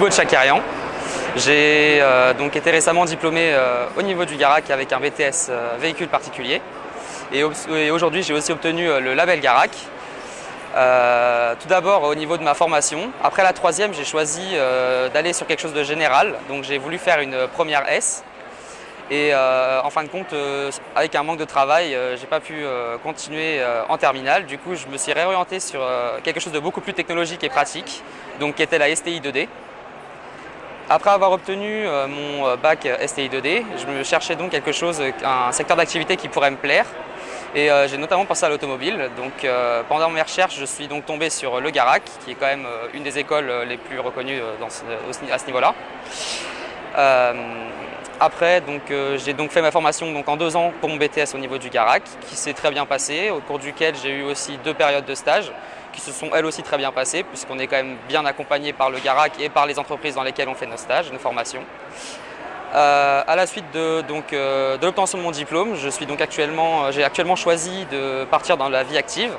Thibaut Tchakarian. J'ai donc été récemment diplômé au niveau du Garac avec un BTS véhicule particulier. Et aujourd'hui, j'ai aussi obtenu le label Garac. Tout d'abord au niveau de ma formation. Après la troisième, j'ai choisi d'aller sur quelque chose de général. Donc j'ai voulu faire une première S. Et en fin de compte, avec un manque de travail, j'ai pas pu continuer en terminale. Du coup, je me suis réorienté sur quelque chose de beaucoup plus technologique et pratique, donc qui était la STI 2D. Après avoir obtenu mon bac STI 2D, je me cherchais donc quelque chose, un secteur d'activité qui pourrait me plaire. Et j'ai notamment pensé à l'automobile. Donc pendant mes recherches, je suis donc tombé sur le Garac, qui est quand même une des écoles les plus reconnues à ce niveau-là. Après, j'ai donc fait ma formation en 2 ans pour mon BTS au niveau du Garac, qui s'est très bien passé, au cours duquel j'ai eu aussi 2 périodes de stage, qui se sont elles aussi très bien passées, puisqu'on est quand même bien accompagné par le Garac et par les entreprises dans lesquelles on fait nos stages, nos formations. À la suite de l'obtention de mon diplôme, j'ai actuellement choisi de partir dans la vie active.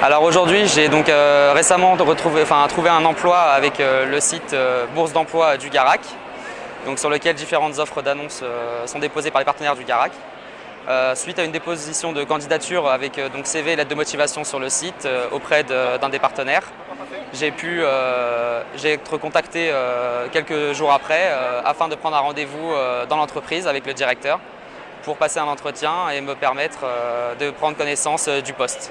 Alors aujourd'hui, j'ai donc récemment trouvé un emploi avec le site Bourse d'emploi du Garac, donc sur lequel différentes offres d'annonces sont déposées par les partenaires du Garac. Suite à une déposition de candidature avec CV et lettre de motivation sur le site auprès d'un des partenaires, j'ai été contacté quelques jours après afin de prendre un rendez-vous dans l'entreprise avec le directeur pour passer un entretien et me permettre de prendre connaissance du poste.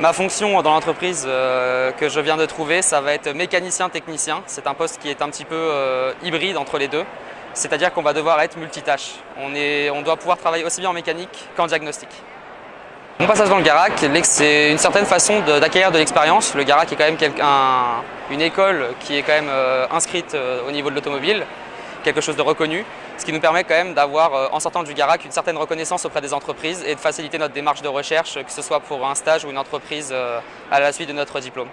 Ma fonction dans l'entreprise que je viens de trouver, ça va être mécanicien-technicien. C'est un poste qui est un petit peu hybride entre les deux. C'est-à-dire qu'on va devoir être multitâche. On doit pouvoir travailler aussi bien en mécanique qu'en diagnostic. Mon passage dans le Garac, c'est une certaine façon d'acquérir de l'expérience. Le Garac est quand même une école qui est quand même inscrite au niveau de l'automobile, quelque chose de reconnu, ce qui nous permet quand même d'avoir, en sortant du Garac, une certaine reconnaissance auprès des entreprises et de faciliter notre démarche de recherche, que ce soit pour un stage ou une entreprise à la suite de notre diplôme.